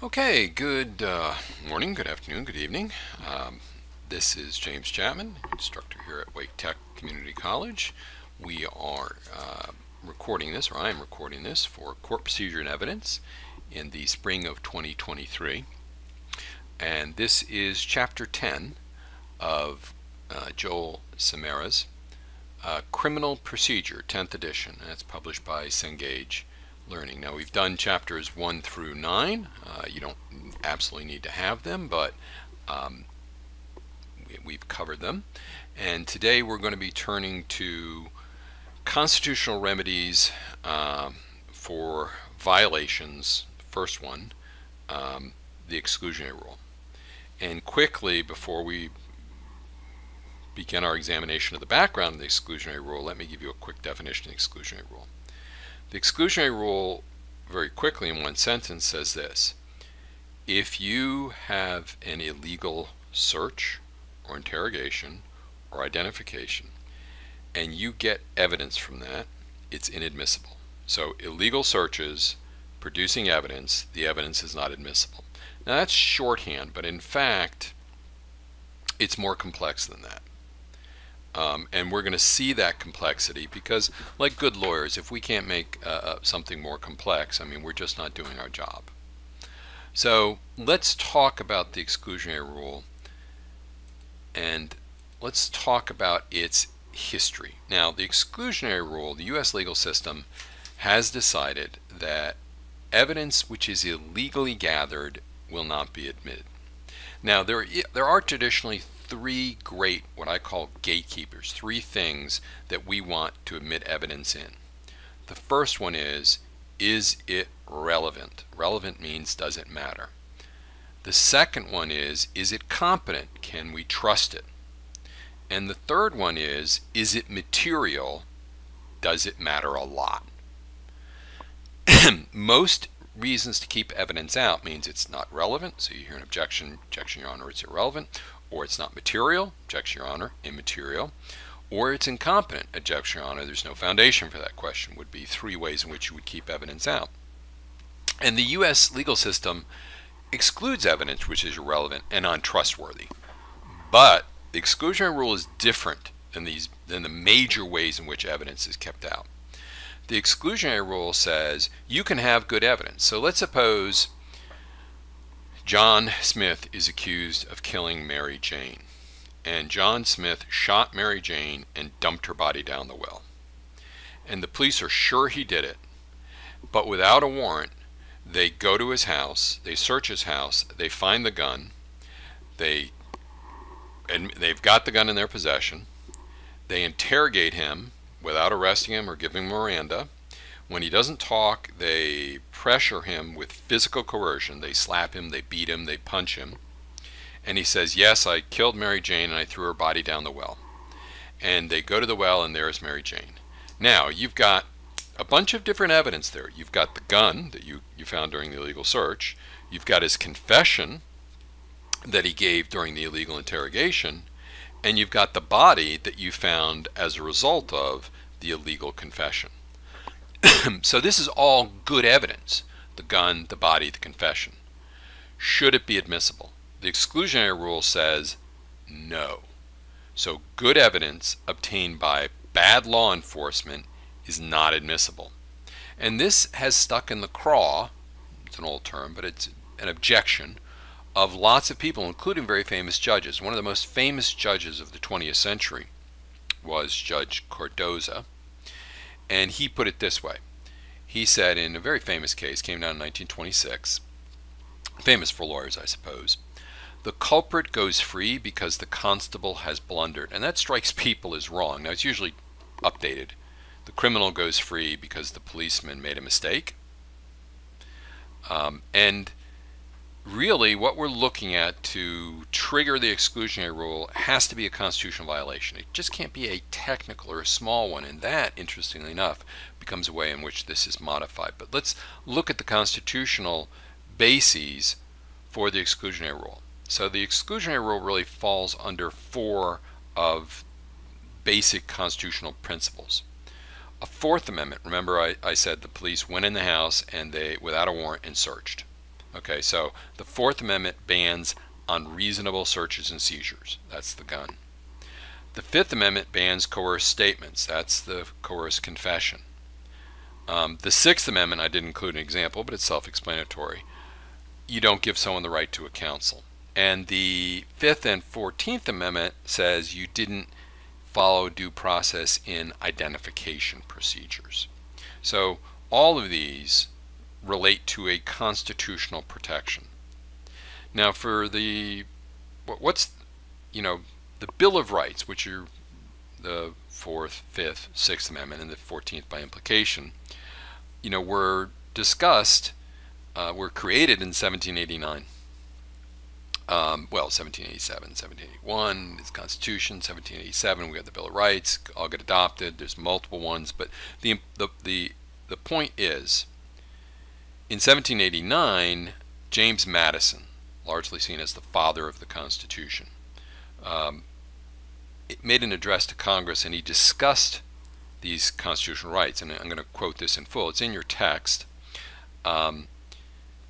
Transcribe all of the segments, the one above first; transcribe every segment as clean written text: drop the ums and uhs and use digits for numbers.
Okay, good morning, good afternoon, good evening. This is James Chapman, instructor here at Wake Tech Community College. We are recording this, or I am recording this, for Court Procedure and Evidence in the spring of 2023. And this is Chapter 10 of Joel Samara's Criminal Procedure, 10th edition. That's published by Cengage Learning. Now, we've done chapters 1 through 9. You don't absolutely need to have them, but we've covered them. And today we're going to be turning to constitutional remedies for violations. First one, the exclusionary rule. And quickly, before we begin our examination of the background of the exclusionary rule, let me give you a quick definition of the exclusionary rule. The exclusionary rule, very quickly in one sentence, says this: if you have an illegal search or interrogation or identification and you get evidence from that, it's inadmissible. So illegal searches producing evidence, the evidence is not admissible. Now that's shorthand, but in fact it's more complex than that. And we're going to see that complexity because, like good lawyers, if we can't make something more complex, I mean, we're just not doing our job. So let's talk about the exclusionary rule, and let's talk about its history. Now, the exclusionary rule, the U.S. legal system has decided that evidence which is illegally gathered will not be admitted. Now, there are traditionally three great, what I call gatekeepers, three things that we want to admit evidence in. The first one is it relevant? Relevant means does it matter? The second one is it competent? Can we trust it? And the third one is it material? Does it matter a lot? Most reasons to keep evidence out means it's not relevant, so you hear an objection, Your Honor, it's irrelevant, or it's not material, objection, Your Honor, immaterial, or it's incompetent, objection, Your Honor, there's no foundation for that question, would be three ways in which you would keep evidence out. And the U.S. legal system excludes evidence which is irrelevant and untrustworthy. But the exclusionary rule is different than the major ways in which evidence is kept out. The exclusionary rule says you can have good evidence. So let's suppose John Smith is accused of killing Mary Jane, and John Smith shot Mary Jane and dumped her body down the well. And the police are sure he did it, but without a warrant, they go to his house, they search his house, they find the gun, they've got the gun in their possession, they interrogate him without arresting him or giving him Miranda. When he doesn't talk, they pressure him with physical coercion. They slap him, they beat him, they punch him. And he says, yes, I killed Mary Jane and I threw her body down the well. And they go to the well and there's Mary Jane. Now, you've got a bunch of different evidence there. You've got the gun that you found during the illegal search. You've got his confession that he gave during the illegal interrogation. And you've got the body that you found as a result of the illegal confession. So this is all good evidence: the gun, the body, the confession. Should it be admissible? The exclusionary rule says no. So good evidence obtained by bad law enforcement is not admissible. And this has stuck in the craw, it's an old term, but it's an objection of lots of people, including very famous judges. One of the most famous judges of the 20th century was Judge Cardozo, and he put it this way. He said in a very famous case, came down in 1926, famous for lawyers, I suppose, the culprit goes free because the constable has blundered. And that strikes people as wrong. Now, it's usually updated. The criminal goes free because the policeman made a mistake. And really, what we're looking at to trigger the exclusionary rule has to be a constitutional violation. It just can't be a technical or a small one, and that, interestingly enough, becomes a way in which this is modified. But let's look at the constitutional bases for the exclusionary rule. So the exclusionary rule really falls under four of basic constitutional principles. A Fourth Amendment, remember I said the police went in the house and they, without a warrant, and searched. Okay, so the Fourth Amendment bans unreasonable searches and seizures. That's the gun. The Fifth Amendment bans coerced statements. That's the coerced confession. The Sixth Amendment, I didn't include an example, but it's self-explanatory. You don't give someone the right to a counsel. And the Fifth and 14th Amendment says you didn't follow due process in identification procedures. So all of these relate to a constitutional protection. Now for the, what's, the Bill of Rights, which are the 4th, 5th, 6th Amendment, and the 14th by implication, were discussed, were created in 1789. 1787, 1781 is Constitution. 1787 we have the Bill of Rights. All get adopted. There's multiple ones, but the point is, in 1789, James Madison, largely seen as the father of the Constitution, it made an address to Congress, and he discussed these constitutional rights. And I'm going to quote this in full. It's in your text,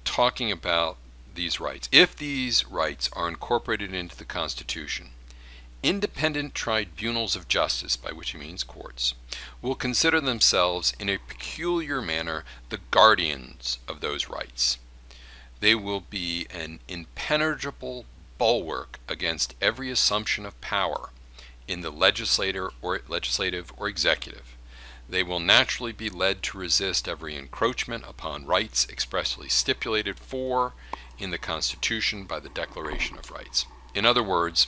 talking about these rights. If these rights are incorporated into the Constitution, independent tribunals of justice, by which he means courts, will consider themselves in a peculiar manner the guardians of those rights. They will be an impenetrable bulwark against every assumption of power in the legislative or executive. They will naturally be led to resist every encroachment upon rights expressly stipulated for in the Constitution by the Declaration of Rights. In other words,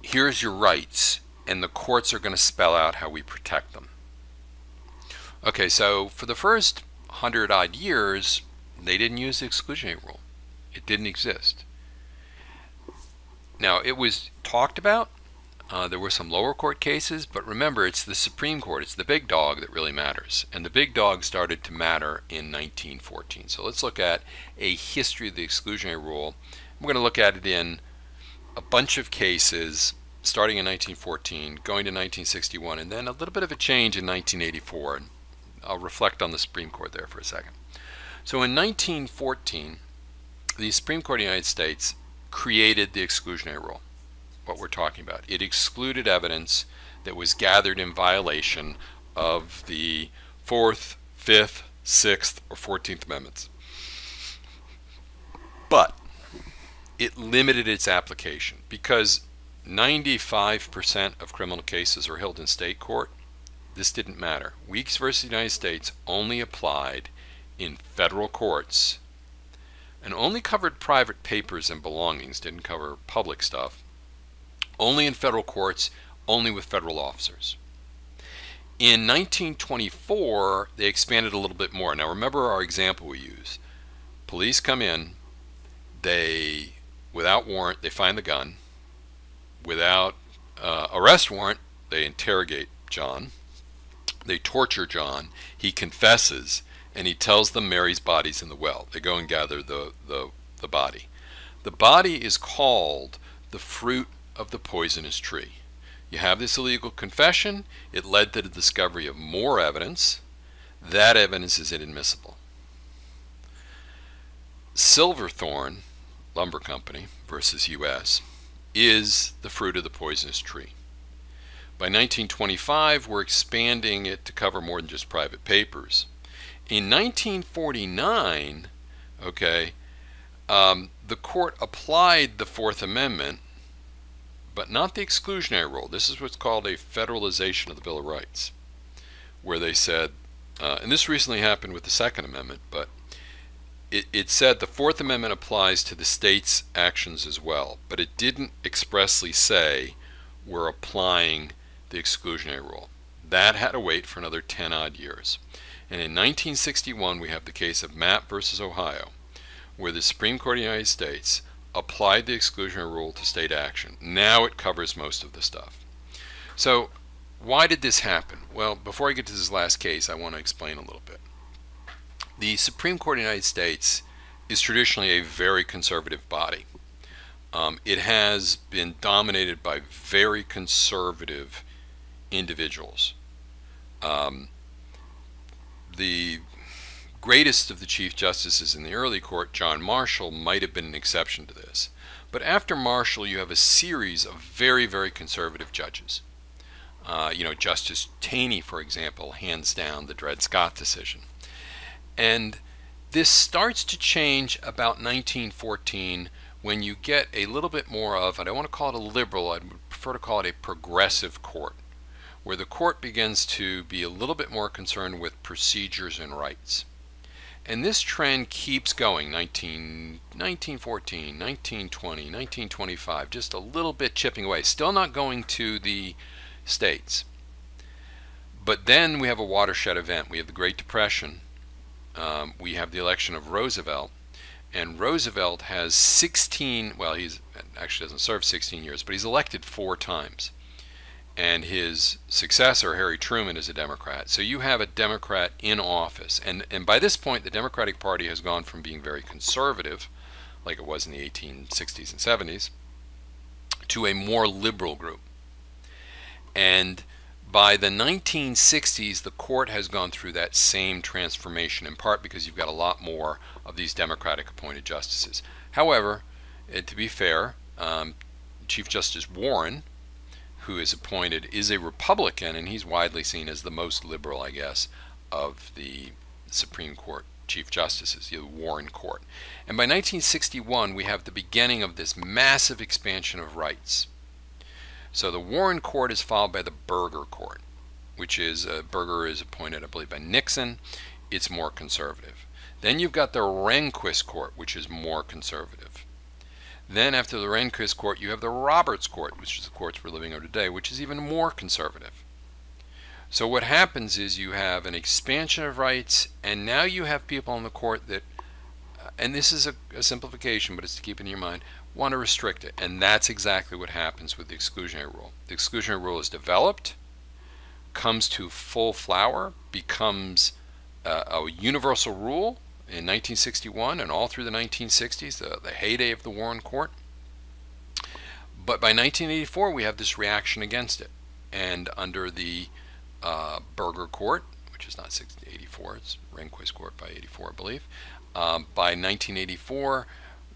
here's your rights, and the courts are going to spell out how we protect them. Okay, so for the first 100-odd years, they didn't use the exclusionary rule. It didn't exist. Now, it was talked about. There were some lower court cases, but remember, it's the Supreme Court, it's the big dog that really matters. And the big dog started to matter in 1914. So let's look at a history of the exclusionary rule. We're going to look at it in a bunch of cases, starting in 1914, going to 1961, and then a little bit of a change in 1984. And I'll reflect on the Supreme Court there for a second. So in 1914, the Supreme Court of the United States created the exclusionary rule. What we're talking about. It excluded evidence that was gathered in violation of the 4th, 5th, 6th, or 14th Amendments. But it limited its application because 95% of criminal cases are held in state court. This didn't matter. Weeks versus United States only applied in federal courts and only covered private papers and belongings, didn't cover public stuff. Only in federal courts, only with federal officers. In 1924, they expanded a little bit more. Now remember our example we use. Police come in, they, without warrant, they find the gun. Without arrest warrant, they interrogate John. They torture John. He confesses, and he tells them Mary's body's in the well. They go and gather the body. The body is called the fruit of the poisonous tree. You have this illegal confession. It led to the discovery of more evidence. That evidence is inadmissible. Silverthorne Lumber Company versus U.S. is the fruit of the poisonous tree. By 1925, we're expanding it to cover more than just private papers. In 1949, the court applied the Fourth Amendment, but not the exclusionary rule. This is what's called a federalization of the Bill of Rights, where they said, and this recently happened with the Second Amendment, but it said the Fourth Amendment applies to the state's actions as well, but it didn't expressly say we're applying the exclusionary rule. That had to wait for another 10-odd years. And in 1961, we have the case of Mapp versus Ohio, where the Supreme Court of the United States applied the exclusionary rule to state action. Now it covers most of the stuff. So why did this happen? Well, before I get to this last case, I want to explain a little bit. The Supreme Court of the United States is traditionally a very conservative body. It has been dominated by very conservative individuals. The greatest of the Chief Justices in the early court, John Marshall, might have been an exception to this. But after Marshall, you have a series of very, very conservative judges. Justice Taney, for example, hands down the Dred Scott decision. And this starts to change about 1914 when you get a little bit more of, I don't want to call it a liberal, I would prefer to call it a progressive court, where the court begins to be a little bit more concerned with procedures and rights. And this trend keeps going, 1914, 1920, 1925, just a little bit chipping away, still not going to the states. But then we have a watershed event. We have the Great Depression. We have the election of Roosevelt. And Roosevelt has 16, well, he actually doesn't serve 16 years, but he's elected 4 times. And his successor, Harry Truman, is a Democrat. So you have a Democrat in office. And by this point, the Democratic Party has gone from being very conservative, like it was in the 1860s and 70s, to a more liberal group. And by the 1960s, the court has gone through that same transformation, in part because you've got a lot more of these Democratic appointed justices. However, to be fair, Chief Justice Warren, who is appointed, is a Republican, and he's widely seen as the most liberal, I guess, of the Supreme Court Chief Justices, the Warren Court. And by 1961, we have the beginning of this massive expansion of rights. So the Warren Court is followed by the Burger Court, which is, Burger is appointed, I believe, by Nixon. It's more conservative. Then you've got the Rehnquist Court, which is more conservative. Then after the Rehnquist Court, you have the Roberts Court, which is the courts we're living under today, which is even more conservative. So what happens is you have an expansion of rights, and now you have people on the court that, and this is a simplification, but it's to keep in your mind, want to restrict it. And that's exactly what happens with the exclusionary rule. The exclusionary rule is developed, comes to full flower, becomes a universal rule in 1961 and all through the 1960s, the heyday of the Warren Court. But by 1984, we have this reaction against it. And under the Burger Court, which is not 84, it's Rehnquist Court by 84, I believe, by 1984,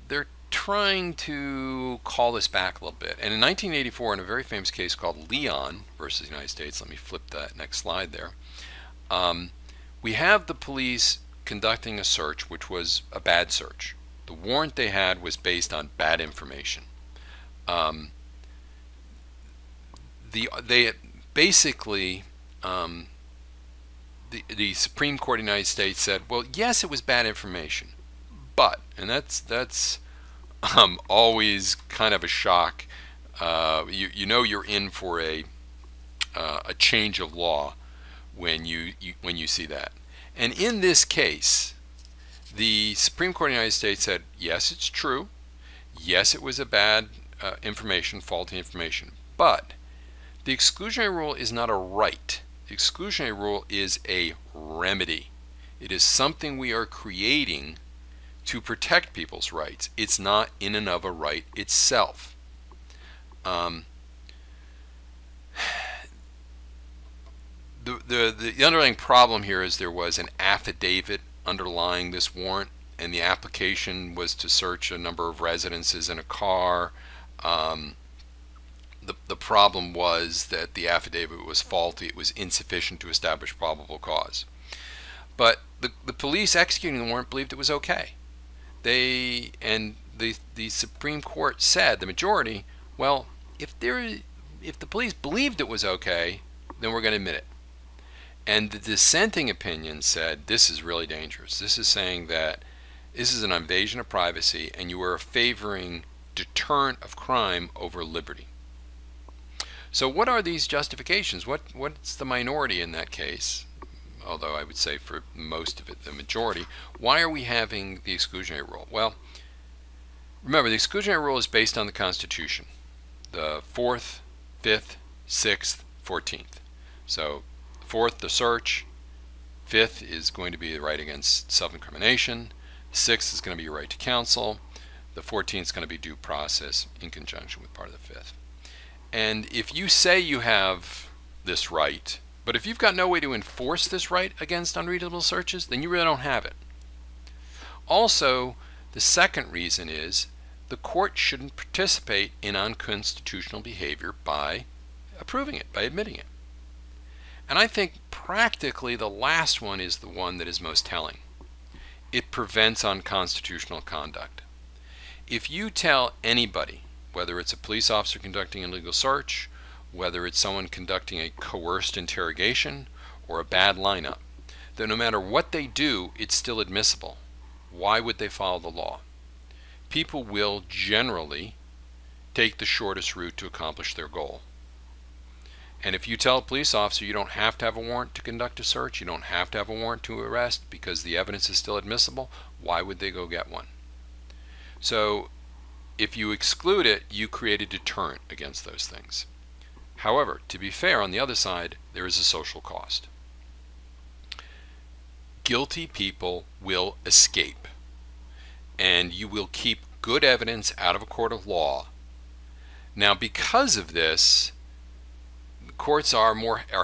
they're trying to call this back a little bit. And in 1984, in a very famous case called Leon versus the United States, let me flip that next slide there, we have the police conducting a search which was a bad search. The warrant they had was based on bad information. The Supreme Court of the United States said, well, yes, it was bad information, but, and that's always kind of a shock. You know you're in for a change of law when you see that. And in this case, the Supreme Court of the United States said, yes, it's true. Yes, it was a bad information, faulty information. But the exclusionary rule is not a right. The exclusionary rule is a remedy. It is something we are creating to protect people's rights. It's not in and of a right itself. The underlying problem here is there was an affidavit underlying this warrant, and the application was to search a number of residences in a car. The problem was that the affidavit was faulty. It was insufficient to establish probable cause. But the police executing the warrant believed it was okay. The Supreme Court said, the majority, well, if the police believed it was okay, then we're going to admit it. And the dissenting opinion said, this is really dangerous. This is saying that this is an invasion of privacy, and you are favoring deterrent of crime over liberty. So what are these justifications? What's the minority in that case? Although I would say for most of it, the majority. Why are we having the exclusionary rule? Well, remember, the exclusionary rule is based on the Constitution. The 4th, 5th, 6th, 14th. So 4th, the search. 5th is going to be the right against self-incrimination. 6th is going to be your right to counsel. The 14th is going to be due process in conjunction with part of the 5th. And if you say you have this right, But if you've got no way to enforce this right against unreasonable searches, then you really don't have it. Also, the second reason is the court shouldn't participate in unconstitutional behavior by approving it, by admitting it. And I think practically the last one is the one that is most telling. It prevents unconstitutional conduct. If you tell anybody, whether it's a police officer conducting an illegal search, whether it's someone conducting a coerced interrogation or a bad lineup, that no matter what they do, it's still admissible, why would they follow the law? People will generally take the shortest route to accomplish their goal. And if you tell a police officer you don't have to have a warrant to conduct a search, you don't have to have a warrant to arrest because the evidence is still admissible, why would they go get one? So if you exclude it, you create a deterrent against those things. However, to be fair, on the other side, there is a social cost. Guilty people will escape, and you will keep good evidence out of a court of law. Now, because of this, courts are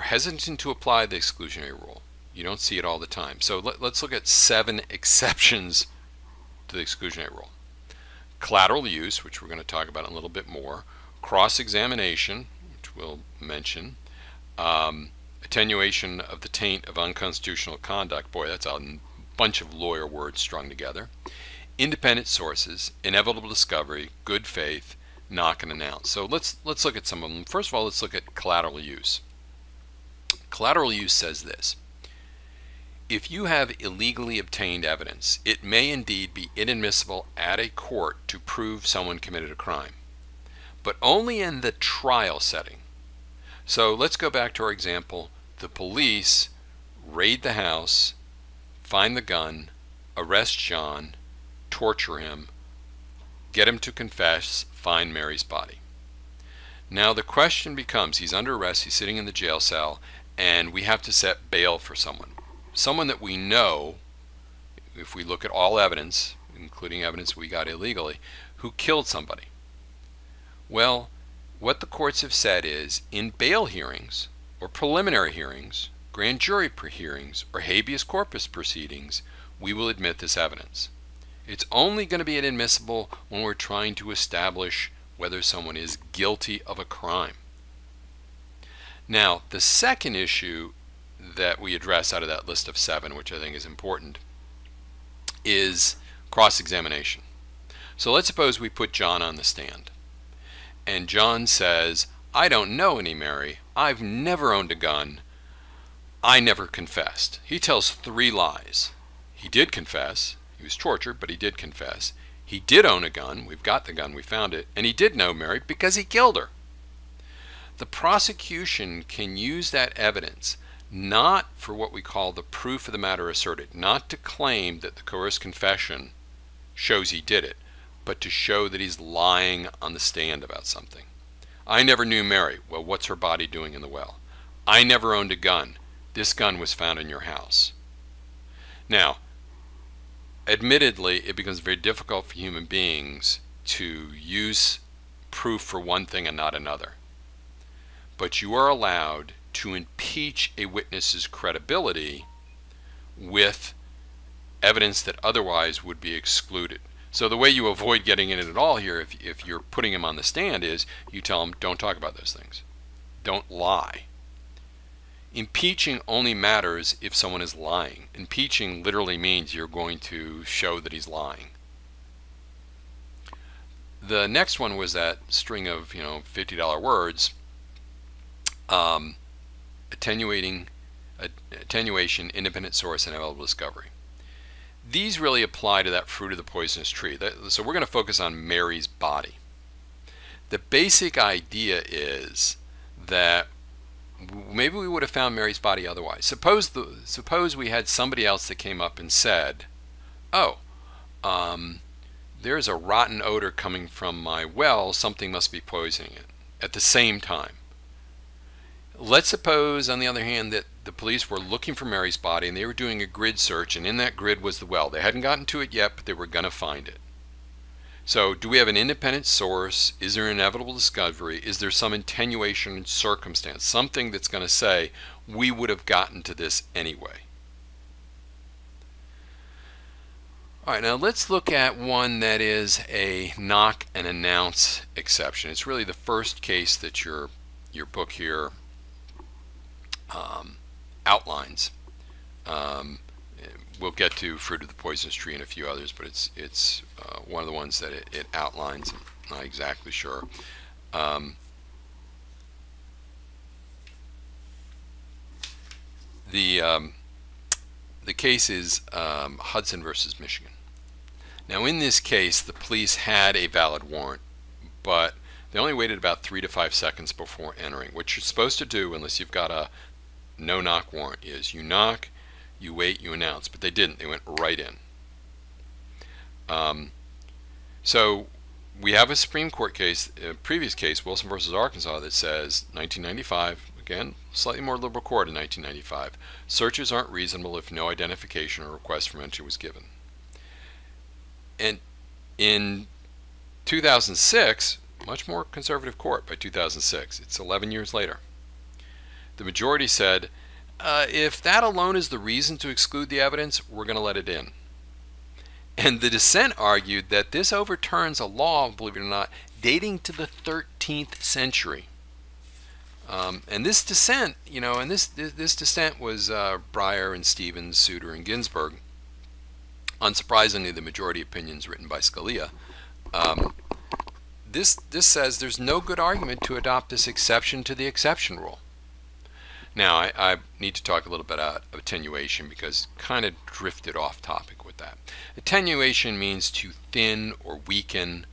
hesitant to apply the exclusionary rule. You don't see it all the time. So let's look at 7 exceptions to the exclusionary rule. Collateral use, which we're going to talk about in a little bit more. Cross-examination, which we'll mention. Attenuation of the taint of unconstitutional conduct. Boy, that's a bunch of lawyer words strung together. Independent sources, inevitable discovery, good faith, knock and announce. So let's look at some of them. First of all, let's look at collateral use. Collateral use says this: if you have illegally obtained evidence, it may indeed be inadmissible at a court to prove someone committed a crime, but only in the trial setting. So let's go back to our example. The police raid the house, find the gun, arrest John, torture him, get him to confess, find Mary's body. Now the question becomes, he's under arrest, he's sitting in the jail cell, and we have to set bail for someone. Someone that we know, if we look at all evidence, including evidence we got illegally, who killed somebody. Well, what the courts have said is, in bail hearings, or preliminary hearings, grand jury hearings, or habeas corpus proceedings, we will admit this evidence. It's only going to be inadmissible when we're trying to establish whether someone is guilty of a crime. Now, the second issue that we address out of that list of 7, which I think is important, is cross-examination. So let's suppose we put John on the stand, and John says, I don't know any Mary, I've never owned a gun, I never confessed. He tells 3 lies. He did confess. He was tortured, but he did confess. He did own a gun. We've got the gun. We found it. And he did know Mary because he killed her. The prosecution can use that evidence not for what we call the proof of the matter asserted, not to claim that the coerced confession shows he did it, but to show that he's lying on the stand about something. I never knew Mary. Well, what's her body doing in the well? I never owned a gun. This gun was found in your house. Now, admittedly, it becomes very difficult for human beings to use proof for one thing and not another. But you are allowed to impeach a witness's credibility with evidence that otherwise would be excluded. So the way you avoid getting in it at all here, if you're putting him on the stand, is you tell him, don't talk about those things. Don't lie. Impeaching only matters if someone is lying. Impeaching literally means you're going to show that he's lying. The next one was that string of $50 words, attenuation, independent source, and inevitable discovery. These really apply to that fruit of the poisonous tree. So we're going to focus on Mary's body. The basic idea is that maybe we would have found Mary's body otherwise. Suppose we had somebody else that came up and said, oh, there's a rotten odor coming from my well, something must be poisoning it, at the same time. Let's suppose, on the other hand, that the police were looking for Mary's body and they were doing a grid search, and in that grid was the well. They hadn't gotten to it yet, but they were going to find it. So do we have an independent source? Is there inevitable discovery? Is there some attenuation circumstance, something that's going to say we would have gotten to this anyway? All right, now let's look at one that is a knock and announce exception. It's really the first case that your book here outlines. We'll get to Fruit of the Poisonous Tree and a few others, but it's one of the ones that it outlines. I'm not exactly sure. The case is Hudson versus Michigan. Now, in this case, the police had a valid warrant, but they only waited about 3 to 5 seconds before entering. What you're supposed to do, unless you've got a no-knock warrant, is you knock, you wait, you announce. But they didn't. They went right in. So we have a Supreme Court case, a previous case, Wilson versus Arkansas, that says 1995. Again, slightly more liberal court in 1995. Searches aren't reasonable if no identification or request for entry was given. And in 2006, much more conservative court by 2006, it's 11 years later, the majority said, if that alone is the reason to exclude the evidence, we're going to let it in. And the dissent argued that this overturns a law, believe it or not, dating to the 13th century. And this dissent, and this dissent was Breyer and Stevens, Souter and Ginsburg. Unsurprisingly, the majority opinions written by Scalia. This says there's no good argument to adopt this exception to the exception rule. Now, I need to talk a little bit about attenuation because kind of drifted off topic with that. Attenuation means to thin or weaken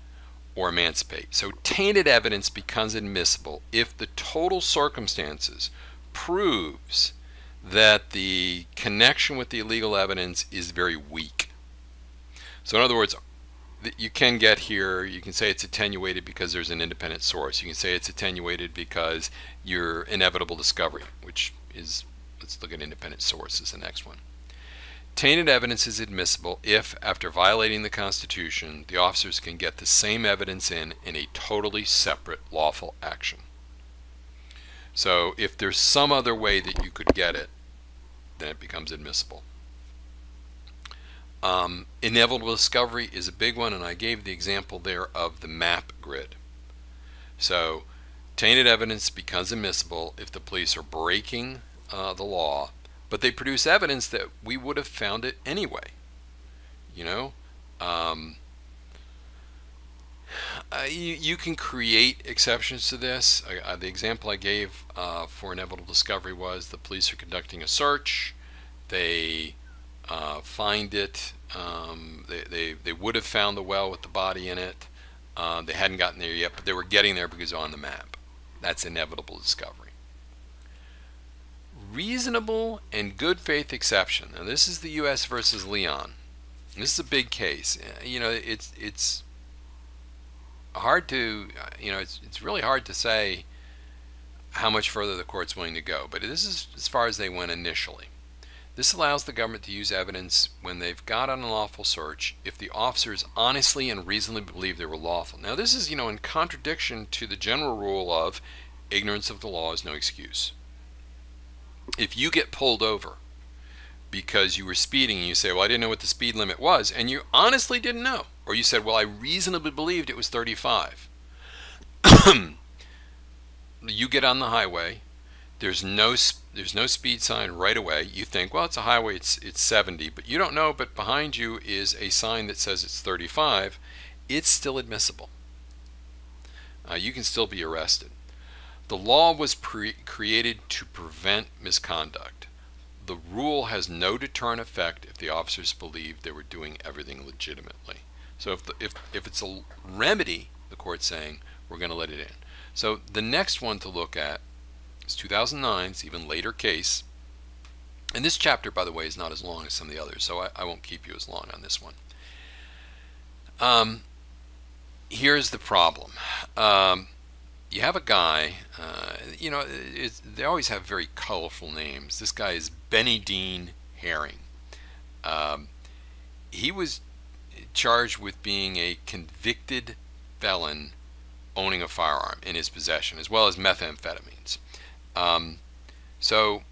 or emancipate. So tainted evidence becomes admissible if the total circumstances proves that the connection with the illegal evidence is very weak. So in other words, you can get here, you can say it's attenuated because there's an independent source. You can say it's attenuated because you're inevitable discovery, which is, let's look at independent source as the next one. Tainted evidence is admissible if, after violating the Constitution, the officers can get the same evidence in a totally separate lawful action. So if there's some other way that you could get it, then it becomes admissible. Inevitable discovery is a big one, and I gave the example there of the map grid. So tainted evidence becomes admissible if the police are breaking the law, but they produce evidence that we would have found it anyway. You can create exceptions to this. The example I gave for inevitable discovery was the police are conducting a search. They find it. They would have found the well with the body in it. They hadn't gotten there yet, but they were getting there because on the map. That's inevitable discovery. Reasonable and good faith exception. Now this is the U.S. versus Leon. This is a big case. It's hard to it's really hard to say how much further the court's willing to go, but this is as far as they went initially. This allows the government to use evidence when they've got an unlawful search if the officers honestly and reasonably believe they were lawful. Now this is in contradiction to the general rule of ignorance of the law is no excuse. If you get pulled over because you were speeding and you say, well, I didn't know what the speed limit was, and you honestly didn't know, or you said, well, I reasonably believed it was 35. You get on the highway, there's no speed sign right away. You think, well, it's a highway, it's 70, but you don't know, but behind you is a sign that says it's 35. It's still admissible. You can still be arrested. The law was created to prevent misconduct. The rule has no deterrent effect if the officers believe they were doing everything legitimately. So if it's a remedy, the court's saying, we're going to let it in. So the next one to look at is 2009's even later case. And this chapter, by the way, is not as long as some of the others, so I won't keep you as long on this one. Here's the problem. You have a guy, they always have very colorful names. This guy is Benny Dean Herring. He was charged with being a convicted felon owning a firearm in his possession, as well as methamphetamines. So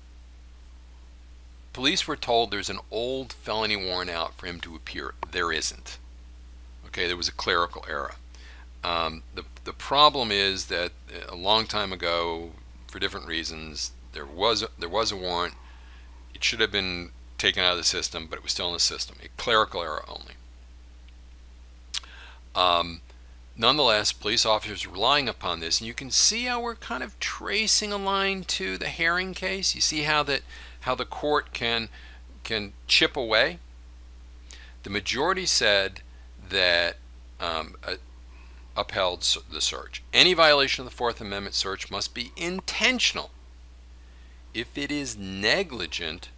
police were told there's an old felony warrant out for him to appear. There isn't. Okay, there was a clerical error. The problem is that a long time ago, for different reasons, there was a warrant. It should have been taken out of the system, but it was still in the system. A clerical error only. Nonetheless, police officers are relying upon this, and you can see how we're kind of tracing a line to the Herring case. You see how the court can chip away. The majority said that upheld the search. Any violation of the Fourth Amendment search must be intentional. If it is negligent,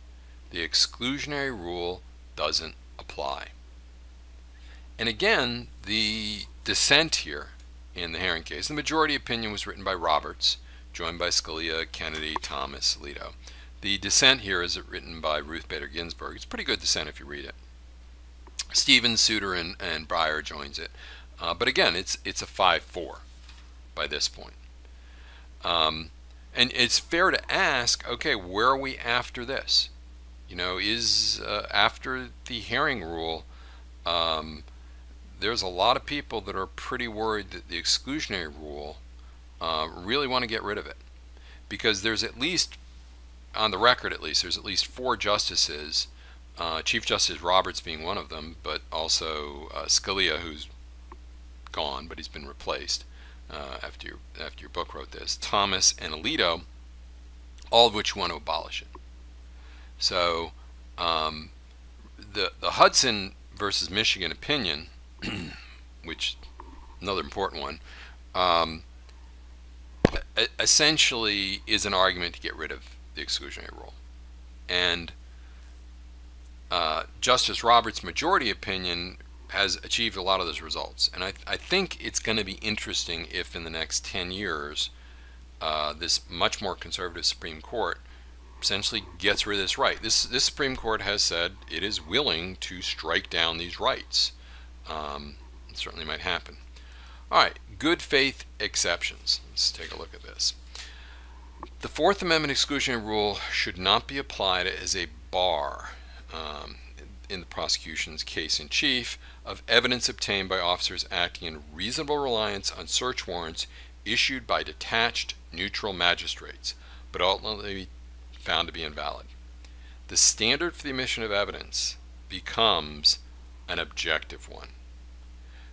the exclusionary rule doesn't apply. And again, the dissent here in the Herring case, the majority opinion was written by Roberts, joined by Scalia, Kennedy, Thomas, Alito. The dissent here is written by Ruth Bader Ginsburg. It's a pretty good dissent if you read it. Stevens, Souter, and Breyer joins it. But again, it's a 5-4 by this point. And it's fair to ask, okay, where are we after this? You know, is after the Herring rule, there's a lot of people that are pretty worried that the exclusionary rule really want to get rid of it. Because there's at least, on the record at least, there's at least 4 justices, Chief Justice Roberts being one of them, but also Scalia, who's gone, but he's been replaced after your book wrote this, Thomas and Alito, all of which want to abolish it. So the Hudson versus Michigan opinion, which another important one, essentially is an argument to get rid of the exclusionary rule. And Justice Roberts' majority opinion has achieved a lot of those results. And I think it's going to be interesting if in the next 10 years this much more conservative Supreme Court essentially gets rid of this right. This Supreme Court has said it is willing to strike down these rights. It certainly might happen. All right, good faith exceptions. Let's take a look at this. The Fourth Amendment exclusionary rule should not be applied as a bar in the prosecution's case in chief of evidence obtained by officers acting in reasonable reliance on search warrants issued by detached, neutral magistrates, but ultimately found to be invalid. The standard for the admission of evidence becomes an objective one.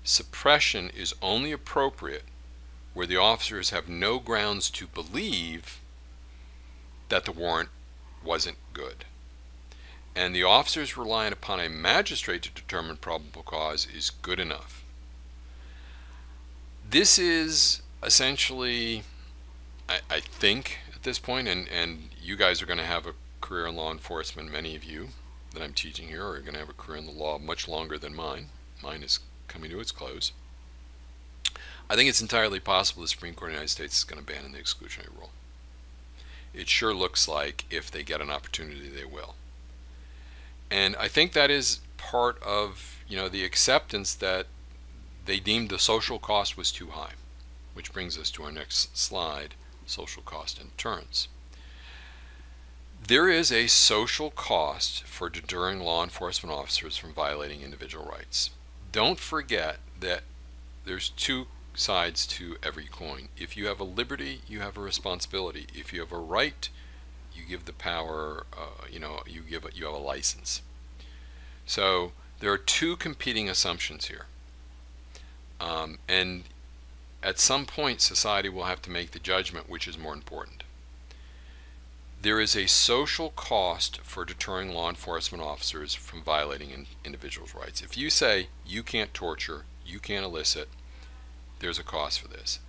Suppression is only appropriate where the officers have no grounds to believe that the warrant wasn't good. And the officers relying upon a magistrate to determine probable cause is good enough. This is essentially, I think at this point, and you guys are going to have a career in law enforcement, many of you that I'm teaching here are going to have a career in the law much longer than mine. Mine is coming to its close. I think it's entirely possible the Supreme Court of the United States is going to ban the exclusionary rule. It sure looks like if they get an opportunity they will. And I think that is part of, the acceptance that they deemed the social cost was too high, which brings us to our next slide, social cost and deterrence. There is a social cost for deterring law enforcement officers from violating individual rights. Don't forget that there's 2 sides to every coin. If you have a liberty, you have a responsibility. If you have a right, you give the power, you have a license. So there are 2 competing assumptions here. And at some point, society will have to make the judgment which is more important. There is a social cost for deterring law enforcement officers from violating individuals' rights. If you say you can't torture, you can't elicit, there's a cost for this.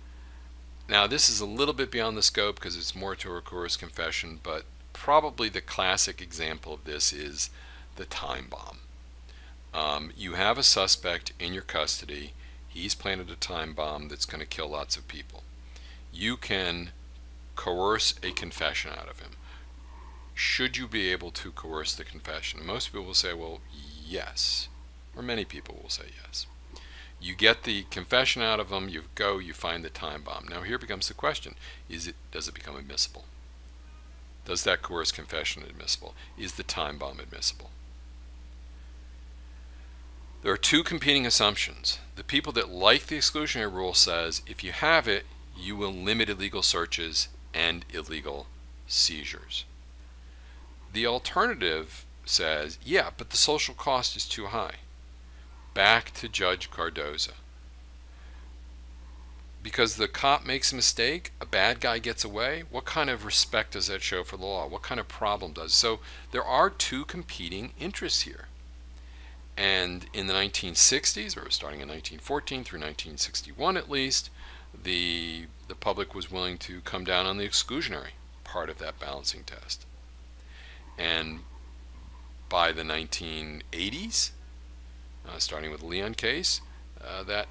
Now, this is a little bit beyond the scope because it's more to a coerced confession, but probably the classic example of this is the time bomb. You have a suspect in your custody. He's planted a time bomb that's going to kill lots of people. You can coerce a confession out of him. Should you be able to coerce the confession? Most people will say, well, yes. or many people will say yes. You get the confession out of them, you find the time bomb. Now here becomes the question, does it become admissible? Does that coerced confession admissible? Is the time bomb admissible? There are two competing assumptions. The people that like the exclusionary rule says if you have it, you will limit illegal searches and illegal seizures. The alternative says, yeah, but the social cost is too high. Back to Judge Cardoza. Because the cop makes a mistake, a bad guy gets away, what kind of respect does that show for the law? What kind of problem does? So there are two competing interests here. And in the 1960s, or starting in 1914 through 1961 at least, the public was willing to come down on the exclusionary part of that balancing test. And by the 1980s, starting with the Leon case, that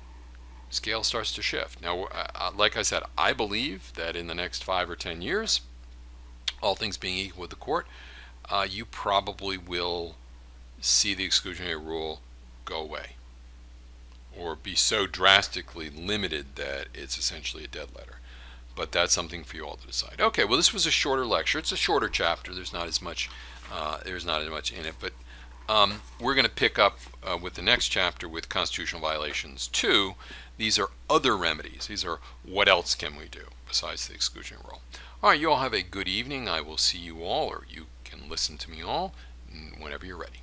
scale starts to shift. Now, like I said, I believe that in the next 5 or 10 years, all things being equal with the court, you probably will see the exclusionary rule go away or be so drastically limited that it's essentially a dead letter. But that's something for you all to decide. Okay, well, this was a shorter lecture. It's a shorter chapter. There's not as much in it, but we're going to pick up with the next chapter with constitutional violations 2. These are other remedies. These are what else can we do besides the exclusionary rule. All right, you all have a good evening. I will see you all, or you can listen to me all whenever you're ready.